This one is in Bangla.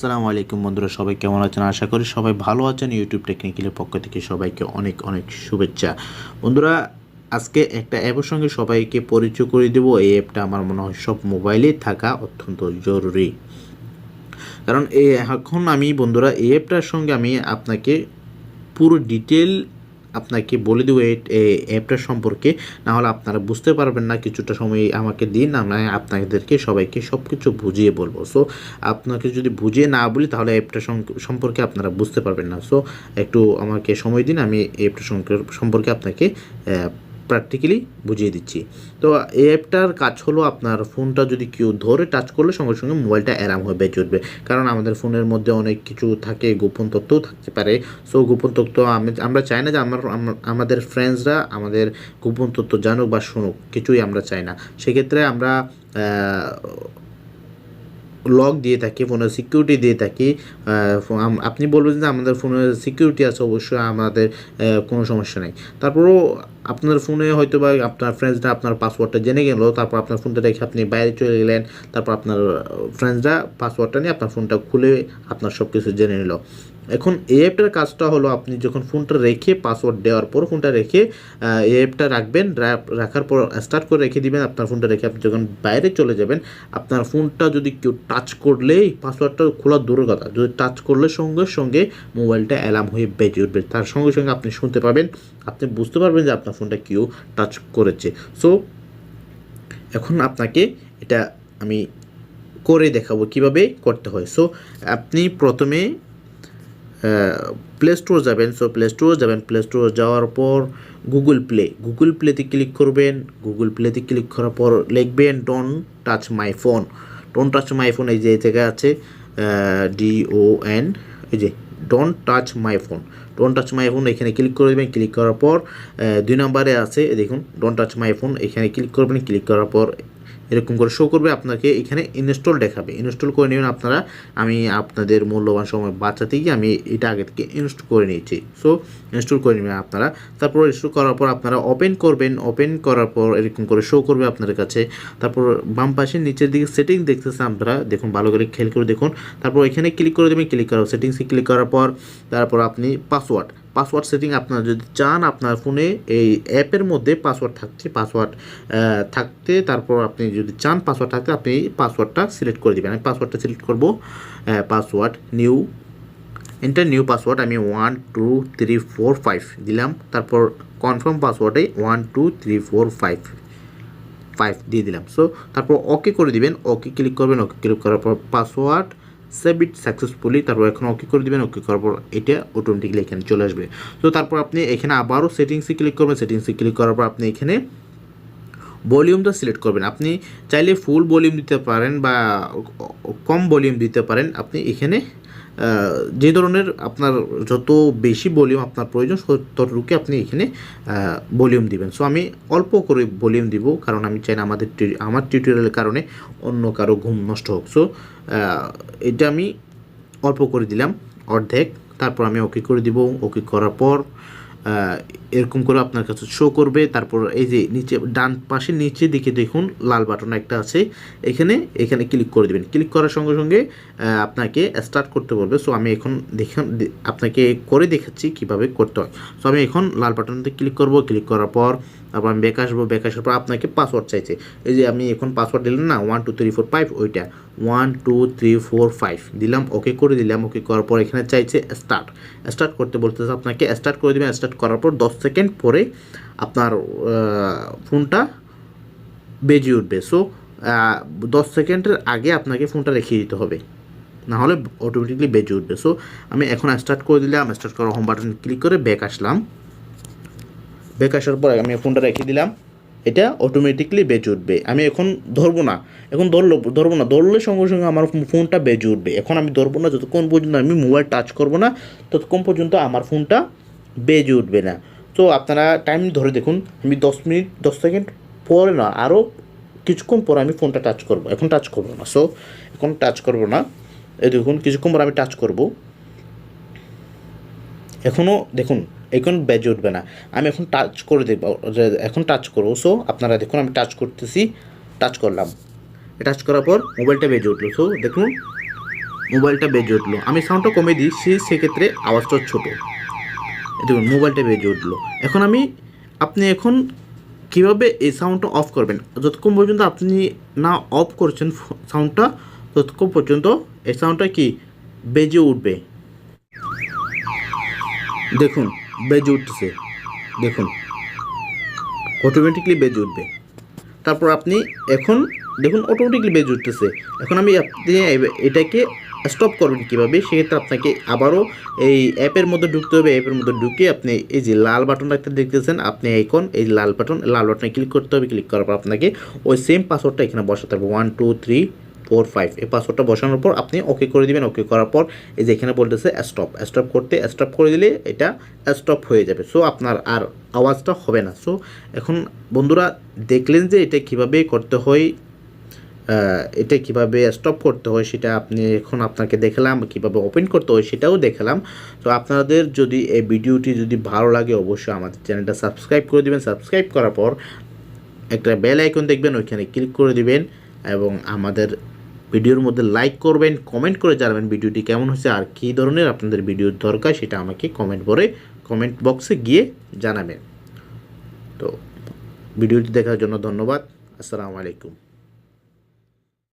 আসসালামু আলাইকুম বন্ধুরা, সবাই কেমন আছেন? আশা করি সবাই ভালো আছেন। ইউটিউব টেকনিক্যালের পক্ষ থেকে সবাইকে অনেক অনেক শুভেচ্ছা। বন্ধুরা, আজকে একটা অ্যাপের সঙ্গে সবাইকে পরিচয় করে দেবো। এই অ্যাপটা আমার মনে হয় সব মোবাইলে থাকা অত্যন্ত জরুরি, কারণ এখন আমি বন্ধুরা এই অ্যাপটার সঙ্গে আমি আপনাকে পুরো ডিটেল আপনাকে বলে দেবো এই অ্যাপটার সম্পর্কে। না হলে আপনারা বুঝতে পারবেন না। কিছুটা সময় আমাকে দিন, আমরা আপনাদেরকে সবাইকে সব কিছু বুঝিয়ে বলবো। সো আপনাকে যদি বুঝিয়ে না বলি তাহলে অ্যাপটা সম্পর্কে আপনারা বুঝতে পারবেন না। সো একটু আমাকে সময় দিন, আমি এই অ্যাপটা সম্পর্কে আপনাকে প্র্যাকটিক্যালি বুঝিয়ে দিচ্ছি। তো এই অ্যাপটার কাজ হলো, আপনার ফোনটা যদি কেউ ধরে টাচ করলে সঙ্গে সঙ্গে মোবাইলটা অ্যালার্ম হয়ে বেজে উঠবে। কারণ আমাদের ফোনের মধ্যে অনেক কিছু থাকে, গোপন তথ্যও থাকতে পারে। সো গোপন তথ্য আমরা চাই না যে আমাদের ফ্রেন্ডসরা আমাদের গোপন তথ্য জানুক বা শুনুক, কিছুই আমরা চাই না। সেক্ষেত্রে আমরা লক দিয়ে থাকি, ফোনের সিকিউরিটি দিয়ে থাকি। আপনি বলবেন যে আমাদের ফোনের সিকিউরিটি আছে, অবশ্যই আমাদের কোনো সমস্যা নেই। তারপরেও আপনার ফোনে হয়তো বা আপনার ফ্রেন্ডসরা আপনার পাসওয়ার্ডটা জেনে গেল, তারপর আপনার ফোনটা রেখে আপনি বাইরে চলে গেলেন, তারপর আপনার ফ্রেন্ডসরা পাসওয়ার্ডটা নিয়ে আপনার ফোনটা খুলে আপনার সব কিছু জেনে নিল। এখন এই অ্যাপটার কাজটা হলো, আপনি যখন ফোনটা রেখে পাসওয়ার্ড দেওয়ার পর ফোনটা রেখে এই অ্যাপটা রাখবেন, রাখার পর স্টার্ট করে রেখে দিবেন। আপনার ফোনটা রেখে আপনি যখন বাইরে চলে যাবেন, আপনার ফোনটা যদি কেউ টাচ করলেই, পাসওয়ার্ডটা খোলা দূরের কথা, যদি টাচ করলে সঙ্গে সঙ্গে মোবাইলটা অ্যালার্ম হয়ে বেজে উঠবে। তার সঙ্গে সঙ্গে আপনি শুনতে পাবেন, আপনি বুঝতে পারবেন যে আপনার ফোনটা কেউ টাচ করেছে। সো এখন আপনাকে এটা আমি করে দেখাবো কিভাবে করতে হয়। সো আপনি প্রথমে প্লে স্টোর যাবেন। সো প্লে স্টোর যাওয়ার পর গুগল প্লেতে ক্লিক করবেন। গুগল প্লেতে ক্লিক করার পর লিখবেন ডোন্ট টাচ মাই ফোন। এই যে জায়গায় আছে DON, এই যে ডোন্ট টাচ মাই ফোন, এখানে ক্লিক করে দেবেন। ক্লিক করার পর 2 নম্বরে আছে, দেখুন ডোন্ট টাচ মাই ফোন, এখানে ক্লিক করবেন। ক্লিক করার পর এরকম করে শো করবে, আপনাকে এখানে ইনস্টল দেখাবে। ইনস্টল করে নেবেন আপনারা। আমি আপনাদের মূল্যবান সময় বাঁচাতে গিয়ে আমি এটা আগে থেকে ইনস্টল করে নিয়েছি। সো ইনস্টল করে নেবেন আপনারা। তারপর ইনস্টল করার পর আপনারা ওপেন করবেন। ওপেন করার পর এরকম করে শো করবে আপনাদের কাছে। তারপর বাম পাশে নিচের দিকে সেটিং দেখতেছেন আপনারা, দেখুন ভালো করে খেয়াল করে দেখুন। তারপর এখানে ক্লিক করে দেবেন। ক্লিক করার সেটিংসে ক্লিক করার পর তারপর আপনি পাসওয়ার্ড সেটিং আপনারা যদি চান, আপনার ফোনে এই অ্যাপের মধ্যে পাসওয়ার্ড থাকতে, তারপর আপনি যদি চান পাসওয়ার্ড থাকতে, আপনি পাসওয়ার্ডটা সিলেক্ট করে দেবেন। আমি পাসওয়ার্ডটা সিলেক্ট করব, পাসওয়ার্ড নিউ পাসওয়ার্ড আমি 1 2 3 4 5 দিলাম। তারপর কনফার্ম পাসওয়ার্ডে 1 2 3 4 5 দিয়ে দিলাম। সো তারপর ওকে করে দিবেন। ওকে ক্লিক করবেন। ওকে ক্লিক করার পর পাসওয়ার্ড সেভ ইট সাকসেসফুলি, তারপর এখন ওকে করে দিবেন। ওকে করার পর এটা অটোমেটিকলি এখানে চলে আসবে। তো তারপর আপনি এখানে আবারও সেটিংসে ক্লিক করবেন। সেটিংসে ক্লিক করার পর আপনি এখানে ভলিউমটা সিলেক্ট করবেন। আপনি চাইলে ফুল ভলিউম দিতে পারেন বা কম ভলিউম দিতে পারেন। আপনি এখানে যে ধরনের আপনার যত বেশি ভলিউম আপনার প্রয়োজন ততটুকু আপনি এখানে ভলিউম দিবেন। সো আমি অল্প করে ভলিউম দিব, কারণ আমি চাই না আমার টিউটোরিয়ালের কারণে অন্য কারো ঘুম নষ্ট হোক। সো এটা আমি অল্প করে দিলাম, অর্ধেক। তারপর আমি ওকে করে দিব। ওকে করার পর এরকম করে আপনার কাছে শো করবে। তারপর এই যে নিচে ডান পাশে নিচে দিকে দেখুন লাল বাটন একটা আছে, এখানে ক্লিক করে দেবেন। ক্লিক করার সঙ্গে সঙ্গে আপনাকে স্টার্ট করতে বলবে। সো আমি এখন আপনাকে করে দেখাচ্ছি কিভাবে করতে হয়। সো আমি এখন লাল বাটনতে ক্লিক করব। ক্লিক করার পর তারপর আমি ব্যাক আসবো। ব্যাক আসার পর আপনাকে পাসওয়ার্ড চাইছে। এই যে আমি এখন পাসওয়ার্ড দিলাম না, 1 2 3 4 5, ওইটা 1 2 3 4 5 দিলাম। ওকে করে দিলাম। ওকে করার পর এখানে চাইছে স্টার্ট করতে বলতেছে, আপনাকে স্টার্ট করে দেবেন। স্টার্ট করার পর 10 সেকেন্ড পরে আপনার ফোনটা বেজে উঠবে। সো 10 সেকেন্ডের আগে আপনাকে ফোনটা রেখে দিতে হবে, না হলে অটোমেটিকলি বেজে উঠবে। সো আমি এখন স্টার্ট করে দিলাম। স্টার্ট করার হোম বাটন ক্লিক করে ব্যাক আসলাম। ব্যাক আসার পর আমি ফোনটা রেখে দিলাম, এটা অটোমেটিকলি বেজে উঠবে। আমি এখন ধরবো না, ধরলে সঙ্গে সঙ্গে আমার ফোনটা বেজে উঠবে। এখন আমি ধরবো না, যতক্ষণ পর্যন্ত আমি মোবাইল টাচ করবো না ততক্ষণ পর্যন্ত আমার ফোনটা বেজে উঠবে না। তো আপনারা টাইম ধরে দেখুন, আমি 10 সেকেন্ড পরে না, আরও কিছুক্ষণ পর আমি ফোনটা টাচ করবো। এখন টাচ করবো না। সো এখন টাচ করবো না, এই দেখুন কিছুক্ষণ পর আমি টাচ করব। এখনও দেখুন এখন বেজে উঠবে না। আমি এখন টাচ করে দেখব, এখন টাচ করবো। সো আপনারা দেখুন আমি টাচ করতেছি, টাচ করলাম। টাচ করার পর মোবাইলটা বেজে উঠলো। সো দেখুন মোবাইলটা বেজে উঠলো, আমি সাউন্ডটা কমিয়ে দিই, সেক্ষেত্রে আওয়াজটা ছোটো। দেখুন মোবাইলটা বেজে উঠলো। আপনি এখন কীভাবে এই সাউন্ডটা অফ করবেন, যতক্ষণ পর্যন্ত আপনি না অফ করছেন সাউন্ডটা, ততক্ষণ পর্যন্ত এই সাউন্ডটা কি বেজে উঠবে। দেখুন বেজে উঠতেছে, দেখুন অটোমেটিকলি বেজে উঠবে। তারপর আপনি এখন দেখুন অটোমেটিকলি বেজে উঠতেছে। এখন আপনি এটাকে স্টপ করবেন কীভাবে, সেক্ষেত্রে আপনাকে আবারও এই অ্যাপের মধ্যে ঢুকতে হবে। অ্যাপের মধ্যে ঢুকে আপনি এই যে লাল বাটনটা দেখতেছেন, আপনি এখন এই লাল বাটনে ক্লিক করতে হবে। ক্লিক করার পর আপনাকে ওই সেম পাসওয়ার্ডটা এখানে বসাতে হবে, 1 2 3 4 5। এই পাসওয়ার্ডটা বসানোর পর আপনি ওকে করে দিবেন। ওকে করার পর এই যে এখানে বলতেছে স্টপ করে দিলে এটা স্টপ হয়ে যাবে। সো আপনার আর আওয়াজটা হবে না। সো এখন বন্ধুরা দেখলেন যে এটা কীভাবে করতে হয়, এটা কিভাবে স্টপ করতে হয় সেটা আপনাকে দেখালাম, কিভাবে ওপেন করতে হয় সেটাও দেখালাম। তো আপনাদের যদি এই ভিডিওটি যদি ভালো লাগে অবশ্যই আমাদের চ্যানেলটা সাবস্ক্রাইব করে দিবেন। সাবস্ক্রাইব করার পর একটা বেল আইকন দেখবেন, ওইখানে ক্লিক করে দিবেন এবং আমাদের ভিডিওর মধ্যে লাইক করবেন, কমেন্ট করে জানাবেন ভিডিওটি কেমন হয়েছে আর কী ধরনের আপনাদের ভিডিওর দরকার সেটা আমাকে কমেন্ট বক্সে গিয়ে জানাবেন। তো ভিডিওটি দেখার জন্য ধন্যবাদ। আসসালামু আলাইকুম।